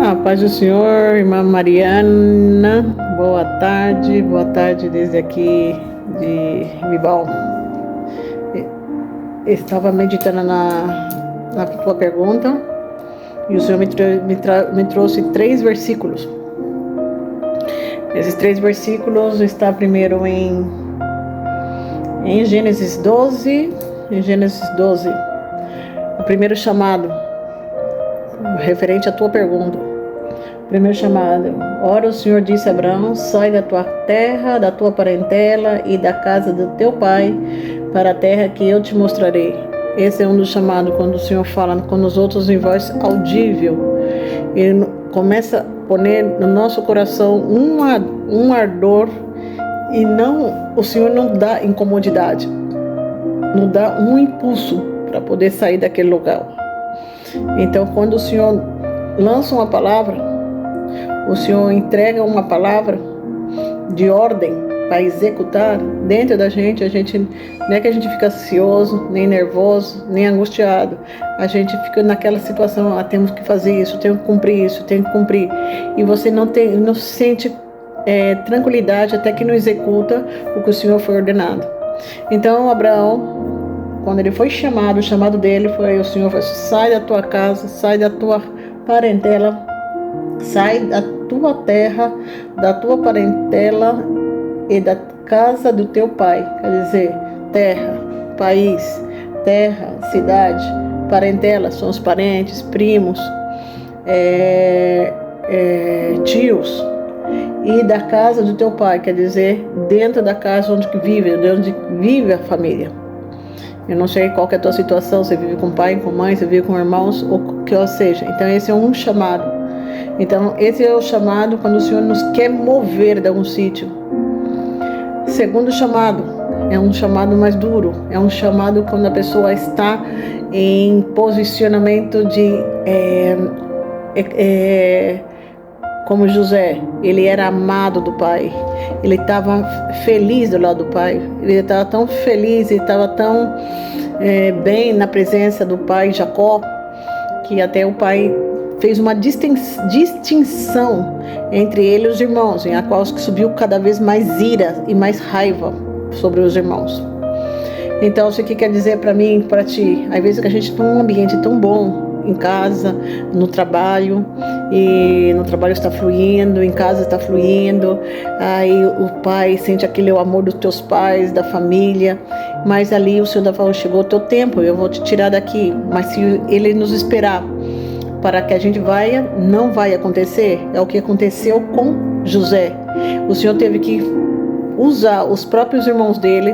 A paz do Senhor, irmã Mariana, boa tarde desde aqui de Bibal. Estava meditando na tua pergunta e o Senhor me trouxe 3 versículos. Esses 3 versículos estão primeiro em Gênesis 12, o primeiro chamado, referente à tua pergunta. Primeiro chamado: ora, o Senhor disse a Abraão: sai da tua terra, da tua parentela e da casa do teu pai para a terra que eu te mostrarei. Esse é um dos chamados, quando o Senhor fala com os outros em voz audível. Ele começa a pôr no nosso coração um ardor, e o Senhor não dá incomodidade, não dá um impulso para poder sair daquele lugar. Então, quando o Senhor lança uma palavra, o Senhor entrega uma palavra de ordem para executar dentro da gente, não é que a gente fica ansioso, nem nervoso, nem angustiado. A gente fica naquela situação: temos que fazer isso, tenho que cumprir isso, tenho que cumprir. E você não sente tranquilidade até que não executa o que o Senhor foi ordenado. Então, Abraão, quando ele foi chamado, o chamado dele foi: o Senhor falou: sai da tua casa, sai da tua parentela, sai da tua terra, da tua parentela e da casa do teu pai. Quer dizer, terra, país, terra, cidade, parentela são os parentes, primos, tios, e da casa do teu pai, quer dizer, dentro da casa onde vive a família. Eu não sei qual que é a tua situação, você vive com pai, com mãe, você vive com irmãos, ou o que seja. Então esse é um chamado. Então esse é o chamado quando o Senhor nos quer mover de algum sítio. Segundo chamado, é um chamado mais duro. É um chamado quando a pessoa está em posicionamento como José. Ele era amado do pai, ele estava feliz do lado do pai, ele estava tão feliz, ele estava tão bem na presença do pai Jacó, que até o pai fez uma distinção entre ele e os irmãos, em a qual subiu cada vez mais ira e mais raiva sobre os irmãos. Então, isso aqui quer dizer para mim, para ti, às vezes que a gente tem um ambiente tão bom em casa, no trabalho, e no trabalho está fluindo, em casa está fluindo, aí o pai sente aquele amor dos teus pais, da família, mas ali o Senhor falou: chegou o teu tempo, eu vou te tirar daqui. Mas se ele nos esperar para que a gente não vai acontecer. É o que aconteceu com José. O Senhor teve que usar os próprios irmãos dele,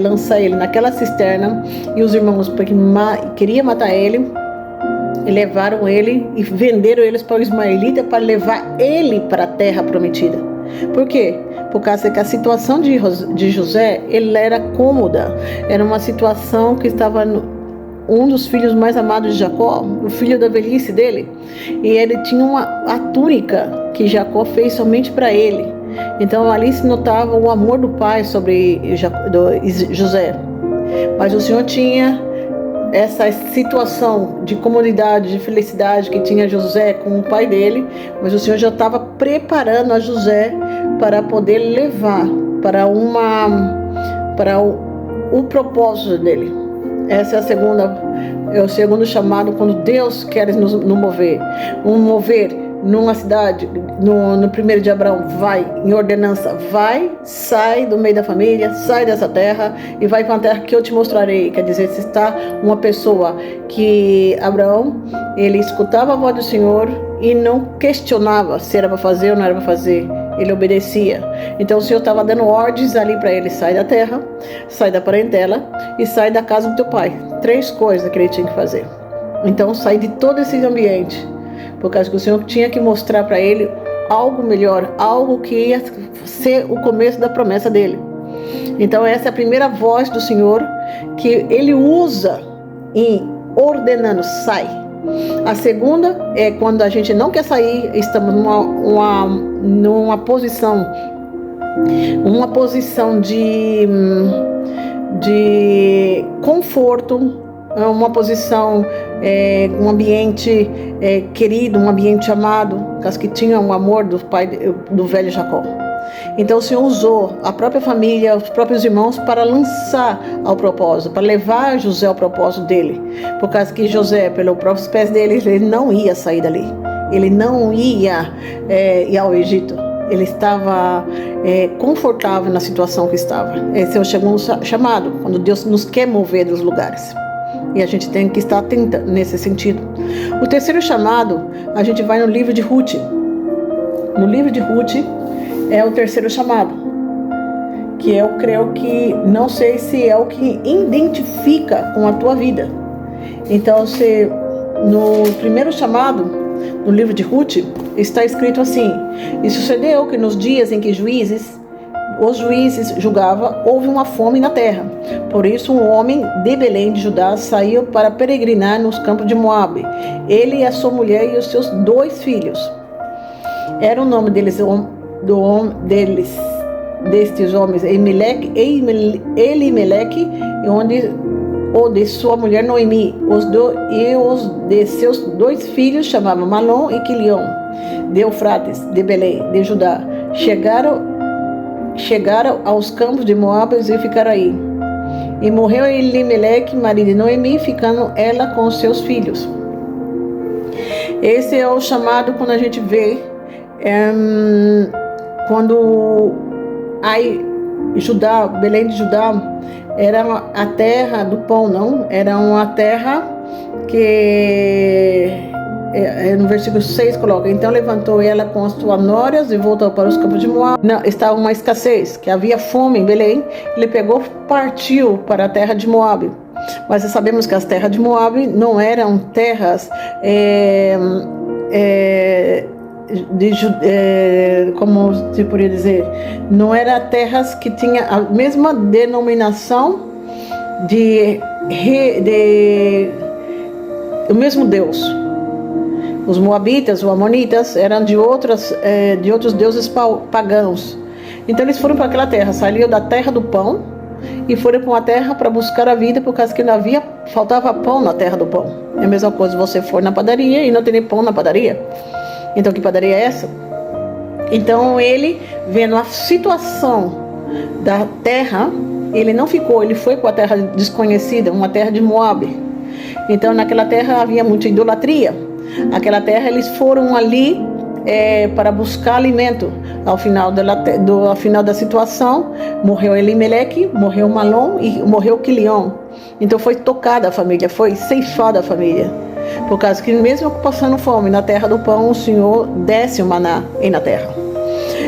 lançar ele naquela cisterna, e os irmãos, porque queriam matar ele, levaram ele e venderam eles para o ismaelita para levar ele para a terra prometida. Por quê? Por causa que a situação de José, ele era cômoda, era uma situação que estava um dos filhos mais amados de Jacó, o filho da velhice dele, e ele tinha a túnica que Jacó fez somente para ele. Então ali se notava o amor do pai sobre José. Mas o Senhor tinha essa situação de comodidade, de felicidade que tinha José com o pai dele, mas o Senhor já estava preparando a José para poder levar para o propósito dele. Essa é o segundo chamado, quando Deus quer nos mover. Mover numa cidade, no primeiro de Abraão, vai em ordenança, sai do meio da família, sai dessa terra e vai para a terra que eu te mostrarei. Quer dizer, se está uma pessoa que Abraão, ele escutava a voz do Senhor e não questionava se era para fazer ou não era para fazer. Ele obedecia. Então o Senhor estava dando ordens ali para ele: sai da terra, sai da parentela e sai da casa do teu pai. 3 coisas que ele tinha que fazer. Então sai de todo esse ambiente, por causa que o Senhor tinha que mostrar para ele algo melhor, algo que ia ser o começo da promessa dele. Então essa é a primeira voz do Senhor que ele usa em ordenando: sai. A segunda é quando a gente não quer sair, estamos numa posição de conforto, uma posição um ambiente querido, um ambiente amado, que tinha o amor do pai do velho Jacó. Então o Senhor usou a própria família, os próprios irmãos para lançar ao propósito, para levar José ao propósito dele. Por causa que José, pelos próprios pés dele, ele não ia sair dali. Ele não ia ir ao Egito. Ele estava confortável na situação que estava. Esse é o segundo chamado, quando Deus nos quer mover dos lugares. E a gente tem que estar atenta nesse sentido. O terceiro chamado, a gente vai no livro de Ruth. No livro de Ruth é o terceiro chamado, que eu creio que, não sei se é o que identifica com a tua vida. Então, no primeiro chamado, no livro de Ruth, está escrito assim: e sucedeu que nos dias em que os juízes julgavam, houve uma fome na terra. Por isso um homem de Belém de Judá saiu para peregrinar nos campos de Moabe, ele e a sua mulher e os seus 2 filhos. Era o nome destes homens Elimeleque, o de sua mulher Noemi, os de seus 2 filhos chamavam Malom e Quilion, de Eufrates, de Belém, de Judá. Chegaram aos campos de Moabe e ficaram aí. E morreu Elimeleque, marido de Noemi, ficando ela com os seus filhos. Esse é o chamado quando a gente vê quando aí Judá, Belém de Judá, era a terra do pão, não? Era uma terra que, no versículo 6 coloca: então levantou ela com as suas noras e voltou para os campos de Moab. Não, estava uma escassez, que havia fome em Belém. Ele pegou, partiu para a terra de Moab. Mas sabemos que as terras de Moab não eram terras como se poderia dizer, não eram terras que tinham a mesma denominação do mesmo Deus. Os moabitas, os amonitas, eram de outros deuses pagãos. Então eles foram para aquela terra, saíram da terra do pão e foram para uma terra para buscar a vida, por causa que faltava pão na terra do pão. É a mesma coisa, você for na padaria e não tem pão na padaria. Então, que padaria é essa? Então, ele, vendo a situação da terra, ele não ficou, ele foi para a terra desconhecida, uma terra de Moab. Então, naquela terra havia muita idolatria. Aquela terra, eles foram ali para buscar alimento. Ao final da situação, morreu Elimeleque, morreu Malom e morreu Quilion. Então, foi tocada a família, foi ceifada a família. Por causa que mesmo passando fome na terra do pão, o Senhor desce o maná aí na terra.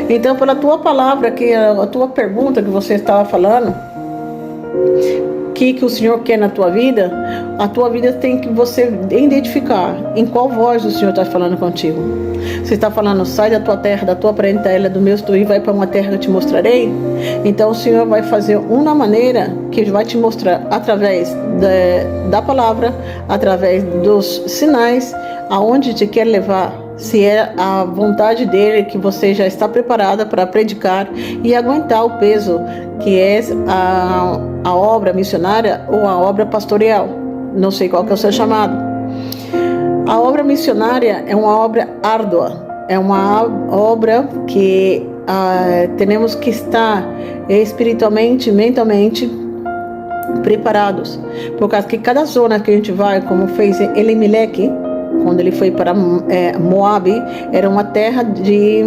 Então, pela tua palavra, a tua pergunta que você estava falando, o que o Senhor quer na tua vida, a tua vida tem que você identificar em qual voz o Senhor está falando contigo. Você está falando: sai da tua terra, da tua parentela, do meu e vai para uma terra que eu te mostrarei. Então o Senhor vai fazer uma maneira que vai te mostrar através da palavra, através dos sinais, aonde te quer levar. Se é a vontade dele, que você já está preparada para predicar e aguentar o peso que é a obra missionária ou a obra pastoral. Não sei qual que é o seu chamado. A obra missionária é uma obra árdua, é uma obra que temos que estar espiritualmente, mentalmente preparados, por causa que cada zona que a gente vai, como fez Elimeleque, quando ele foi para Moabe, era uma terra de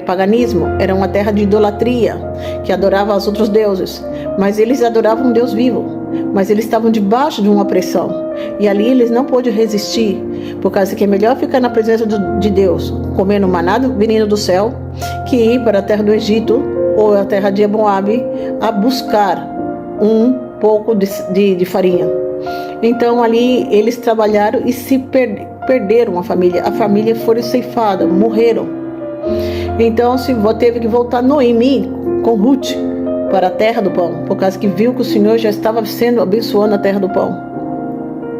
paganismo, era uma terra de idolatria, que adorava os outros deuses, mas eles adoravam um Deus vivo, mas eles estavam debaixo de uma pressão, e ali eles não pôde resistir, por causa que é melhor ficar na presença de Deus, comendo maná vindo do céu, que ir para a terra do Egito, ou a terra de Moabe, a buscar um pouco de farinha. Então ali eles trabalharam e se perderam a família foi ceifada, morreram. Então teve que voltar Noemi com Ruth para a terra do pão, por causa que viu que o Senhor já estava sendo abençoando a terra do pão,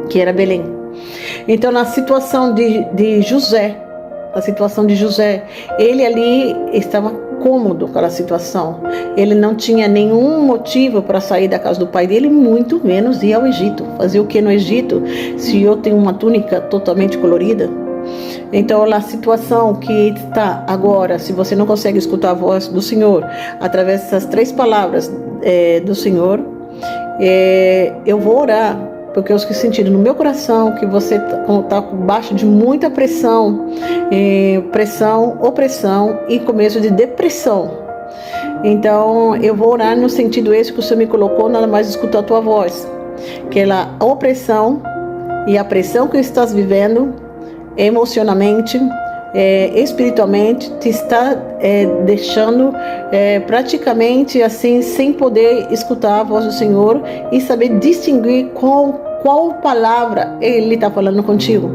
que era Belém. Então na situação de José, a situação de José. Ele ali estava cômodo com a situação. Ele não tinha nenhum motivo para sair da casa do pai dele, muito menos ir ao Egito. Fazer o que no Egito se eu tenho uma túnica totalmente colorida? Então, a situação que está agora, se você não consegue escutar a voz do Senhor através dessas 3 palavras do Senhor, eu vou orar, porque eu estou sentindo no meu coração que você está baixo de muita pressão, opressão e começo de depressão. Então, eu vou orar no sentido esse que o Senhor me colocou, nada mais escutar a tua voz. Que a opressão e a pressão que estás vivendo, emocionalmente, espiritualmente, te está deixando praticamente assim, sem poder escutar a voz do Senhor e saber distinguir qual palavra Ele está falando contigo.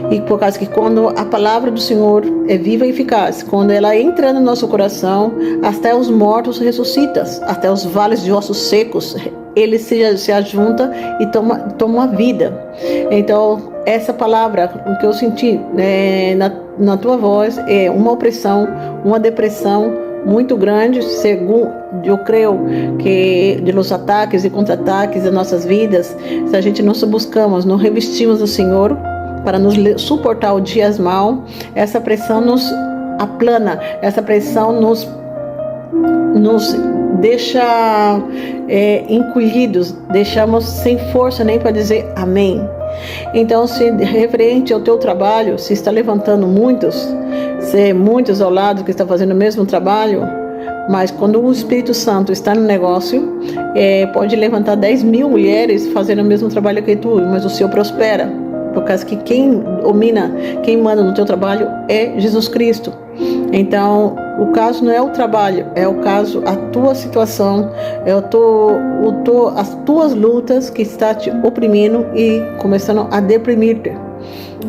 E por causa que quando a palavra do Senhor é viva e eficaz, quando ela entra no nosso coração, até os mortos ressuscitam, até os vales de ossos secos, ele se ajunta e toma a vida. Então, essa palavra, o que eu senti na tua voz é uma opressão, uma depressão muito grande, segundo eu creio que dos ataques e contra-ataques das nossas vidas, se a gente não se buscamos, não revestimos o Senhor para nos suportar os dias mal, essa pressão nos aplana, essa pressão nos deixa encolhidos, deixamos sem força nem para dizer amém. Então, se referente ao teu trabalho, se está levantando muitos ao lado que estão fazendo o mesmo trabalho, mas quando o Espírito Santo está no negócio, pode levantar 10.000 mulheres fazendo o mesmo trabalho que tu, mas o seu prospera. Por causa que quem domina, quem manda no teu trabalho é Jesus Cristo. Então, o caso não é o trabalho, é o caso a tua situação, as tuas lutas que está te oprimindo e começando a deprimir-te.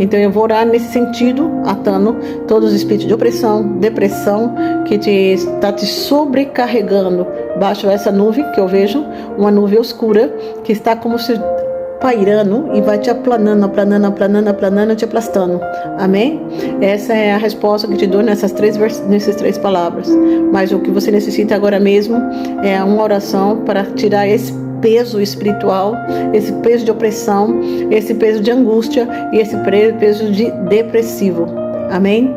Então, eu vou orar nesse sentido, atando todos os espíritos de opressão, depressão, que está te sobrecarregando. Baixo essa nuvem que eu vejo, uma nuvem escura, que está como se pairando e vai te aplanando, te aplastando. Amém? Essa é a resposta que te dou nessas três palavras. Mas o que você necessita agora mesmo é uma oração para tirar esse peso espiritual, esse peso de opressão, esse peso de angústia e esse peso de depressivo. Amém?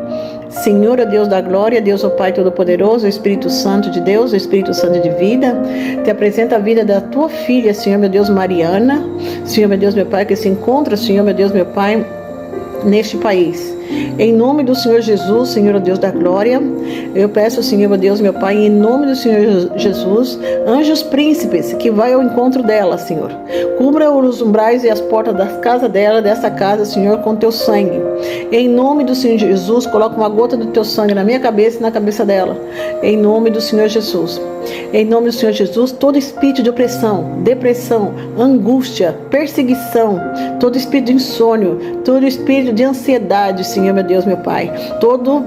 Senhor, ó Deus da glória, Deus, ó Pai Todo-Poderoso, o Espírito Santo de Deus, o Espírito Santo de vida, te apresenta a vida da tua filha, Senhor, meu Deus, Mariana, Senhor, meu Deus, meu Pai, que se encontra, Senhor, meu Deus, meu Pai, neste país. Em nome do Senhor Jesus, Senhor, Deus da glória, eu peço, Senhor, meu Deus, meu Pai, em nome do Senhor Jesus, anjos príncipes, que vai ao encontro dela, Senhor. Cubra os umbrais e as portas da casa dela, dessa casa, Senhor, com teu sangue. Em nome do Senhor Jesus, coloca uma gota do teu sangue na minha cabeça e na cabeça dela. Em nome do Senhor Jesus. Em nome do Senhor Jesus, todo espírito de opressão, depressão, angústia, perseguição, todo espírito de insônia, todo espírito de ansiedade, Senhor, meu Deus, meu Pai, todo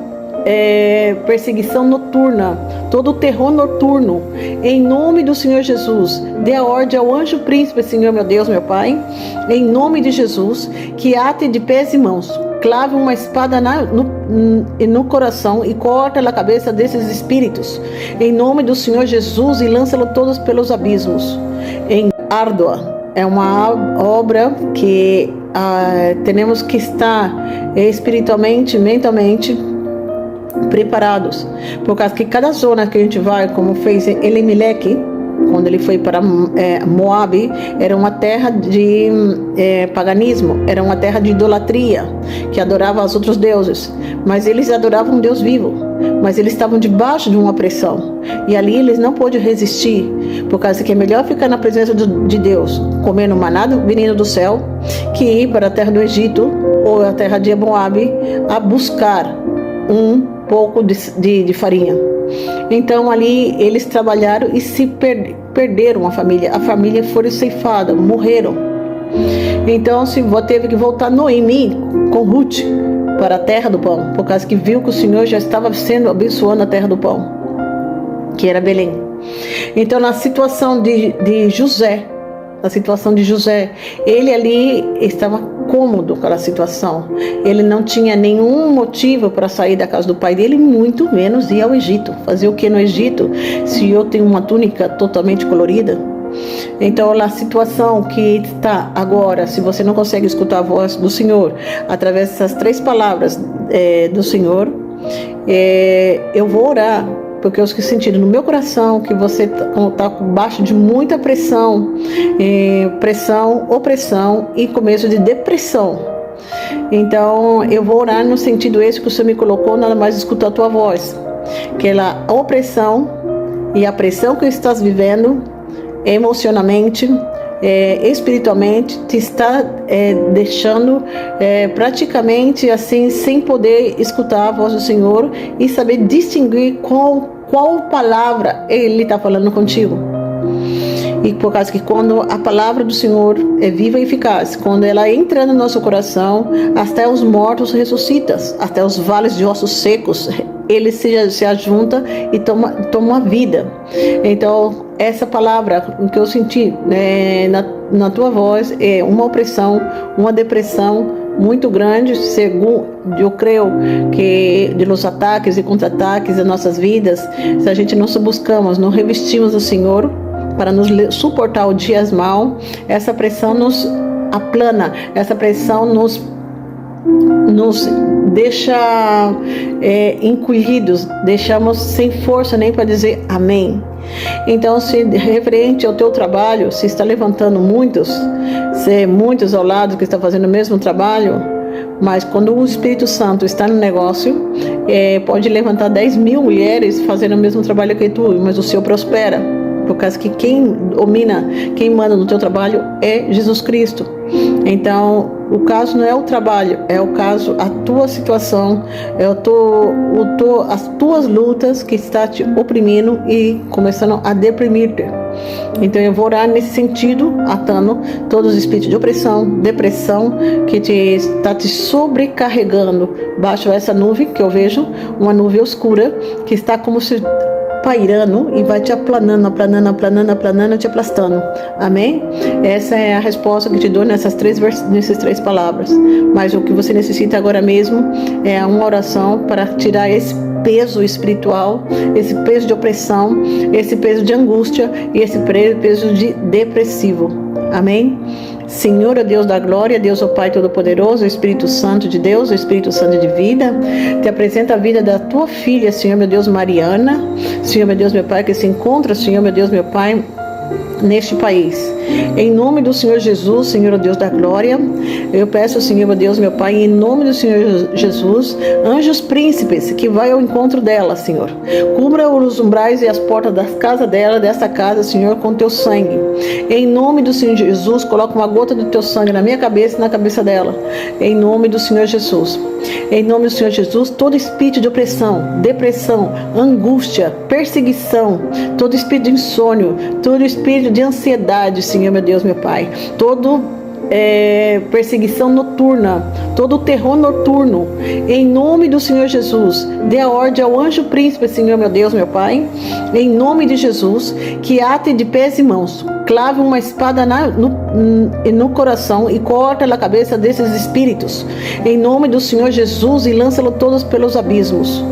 perseguição noturna, todo terror noturno, em nome do Senhor Jesus, dê a ordem ao anjo príncipe, Senhor, meu Deus, meu Pai, em nome de Jesus, que ate de pés e mãos, clave uma espada no coração e corta a cabeça desses espíritos, em nome do Senhor Jesus, e lança-los todos pelos abismos. Em árdua, é uma obra que temos que estar espiritualmente, mentalmente preparados, por causa que cada zona que a gente vai, como fez Elimeleque, quando ele foi para Moabe, era uma terra de paganismo, era uma terra de idolatria, que adorava os outros deuses, mas eles adoravam um Deus vivo, mas eles estavam debaixo de uma pressão, e ali eles não pôde resistir, por causa que é melhor ficar na presença de Deus, comendo maná vindo do céu, que ir para a terra do Egito, ou a terra de Moabe, a buscar um pouco de farinha. Então ali eles trabalharam e se perderam a família foi ceifada, morreram. Então se teve que voltar Noemi com Ruth para a terra do pão, por causa que viu que o Senhor já estava sendo abençoando a terra do pão, que era Belém. Então na situação de José, a situação de José. Ele ali estava cômodo com aquela situação. Ele não tinha nenhum motivo para sair da casa do pai dele, muito menos ir ao Egito. Fazer o que no Egito, se eu tenho uma túnica totalmente colorida? Então, a situação que está agora, se você não consegue escutar a voz do Senhor, através dessas 3 palavras do Senhor, eu vou orar, porque eu senti no meu coração que você está baixo de muita pressão, opressão e começo de depressão. Então, eu vou orar no sentido esse que o Senhor me colocou, nada mais escutar a tua voz. Aquela opressão e a pressão que estás vivendo, emocionalmente, espiritualmente, te está deixando praticamente assim, sem poder escutar a voz do Senhor e saber distinguir qual palavra Ele está falando contigo. E por causa que quando a palavra do Senhor é viva e eficaz, quando ela entra no nosso coração, até os mortos ressuscitam, até os vales de ossos secos, ele se ajunta e toma a vida. Então, essa palavra que eu senti na tua voz é uma opressão, uma depressão muito grande, segundo eu creio que de los ataques e contra-ataques das nossas vidas, se a gente não se buscamos, não revestimos o Senhor para nos suportar os dias mal, essa pressão nos aplana, essa pressão nos deixa encolhidos, deixamos sem força nem para dizer amém. Então, se referente ao teu trabalho, se está levantando muitos ao lado que está fazendo o mesmo trabalho, mas quando o Espírito Santo está no negócio, pode levantar 10.000 mulheres fazendo o mesmo trabalho que tu, mas o seu prospera. Por causa que quem manda no teu trabalho é Jesus Cristo. Então, o caso não é o trabalho, é o caso, a tua situação, as tuas lutas que está te oprimindo e começando a deprimir-te. Então, eu vou orar nesse sentido, atando todos os espíritos de opressão, depressão, que está te sobrecarregando. Baixo essa nuvem que eu vejo, uma nuvem escura, que está como se pairando e vai te aplanando, te aplastando. Amém? Essa é a resposta que te dou nessas 3 palavras. Mas o que você necessita agora mesmo é uma oração para tirar esse peso espiritual, esse peso de opressão, esse peso de angústia e esse peso de depressivo. Amém? Senhor, Deus da glória, Deus o Pai Todo-Poderoso, o Espírito Santo de Deus, o Espírito Santo de vida, te apresenta a vida da tua filha, Senhor, meu Deus, Mariana, Senhor, meu Deus, meu Pai, que se encontra, Senhor, meu Deus, meu Pai, neste país. Em nome do Senhor Jesus, Senhor Deus da glória, eu peço, Senhor meu Deus, meu Pai, em nome do Senhor Jesus, anjos príncipes que vai ao encontro dela, Senhor. Cubra os umbrais e as portas da casa dela, dessa casa, Senhor, com teu sangue. Em nome do Senhor Jesus, coloca uma gota do teu sangue na minha cabeça e na cabeça dela. Em nome do Senhor Jesus. Em nome do Senhor Jesus, todo espírito de opressão, depressão, angústia, perseguição, todo espírito de insônia, todo espírito de ansiedade, Senhor, meu Deus, meu Pai, todo perseguição noturna, todo terror noturno, em nome do Senhor Jesus, dê a ordem ao anjo príncipe, Senhor, meu Deus, meu Pai, em nome de Jesus, que ate de pés e mãos, clave uma espada no coração e corta a cabeça desses espíritos, em nome do Senhor Jesus, e lança-los todos pelos abismos,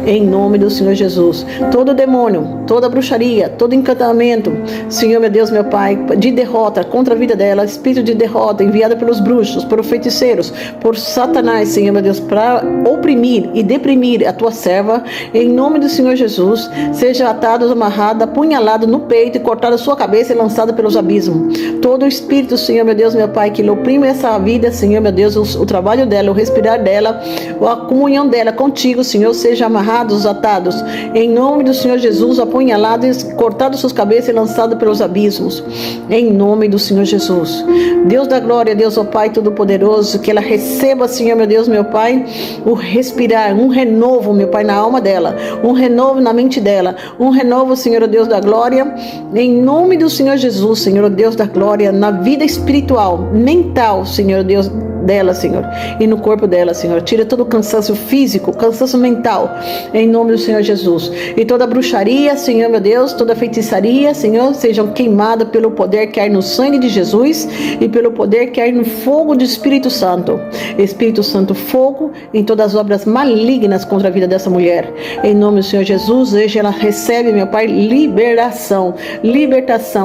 em nome do Senhor Jesus. Todo demônio, toda bruxaria, todo encantamento, Senhor, meu Deus, meu Pai, de derrota contra a vida dela, espírito de derrota enviada pelos bruxos, por feiticeiros, por Satanás, Senhor, meu Deus, para oprimir e deprimir a tua serva, em nome do Senhor Jesus, seja atado, amarrado, apunhalado no peito e cortado a sua cabeça e lançado pelos abismos. Todo o espírito, Senhor, meu Deus, meu Pai, que lhe oprime essa vida, Senhor, meu Deus, o trabalho dela, o respirar dela, a comunhão dela contigo, Senhor, seja amarrados, atados, em nome do Senhor Jesus, apunhalados, cortados suas cabeças e lançados pelos abismos, em nome do Senhor Jesus. Deus da glória, Deus, ó Pai Todo-Poderoso, que ela receba, Senhor, meu Deus, meu Pai, o respirar, um renovo, meu Pai, na alma dela, um renovo na mente dela, um renovo, Senhor, Deus da glória, em nome do Senhor Jesus, Senhor, Deus da glória, na vida espiritual, mental, Senhor, Deus dela, Senhor, e no corpo dela, Senhor. Tira todo o cansaço físico, cansaço mental, em nome do Senhor Jesus. E toda bruxaria, Senhor, meu Deus, toda feitiçaria, Senhor, sejam queimadas pelo poder que há no sangue de Jesus e pelo poder que há no fogo do Espírito Santo. Espírito Santo, fogo em todas as obras malignas contra a vida dessa mulher. Em nome do Senhor Jesus, hoje ela recebe, meu Pai, libertação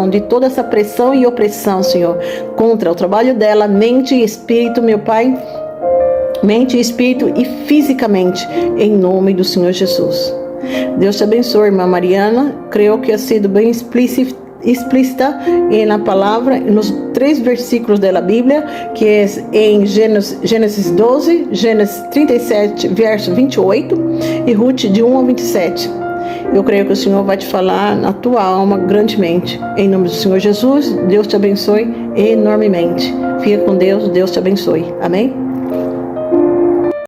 de toda essa pressão e opressão, Senhor, contra o trabalho dela, mente e espírito, meu Pai, mente, espírito e fisicamente, em nome do Senhor Jesus. Deus te abençoe, irmã Mariana. Creio que ha sido bem explícita na palavra, nos 3 versículos da Bíblia, que é em Gênesis 12, Gênesis 37, verso 28 e Ruth de 1 ao 27. Eu creio que o Senhor vai te falar na tua alma grandemente. Em nome do Senhor Jesus, Deus te abençoe enormemente. Fica com Deus, Deus te abençoe. Amém?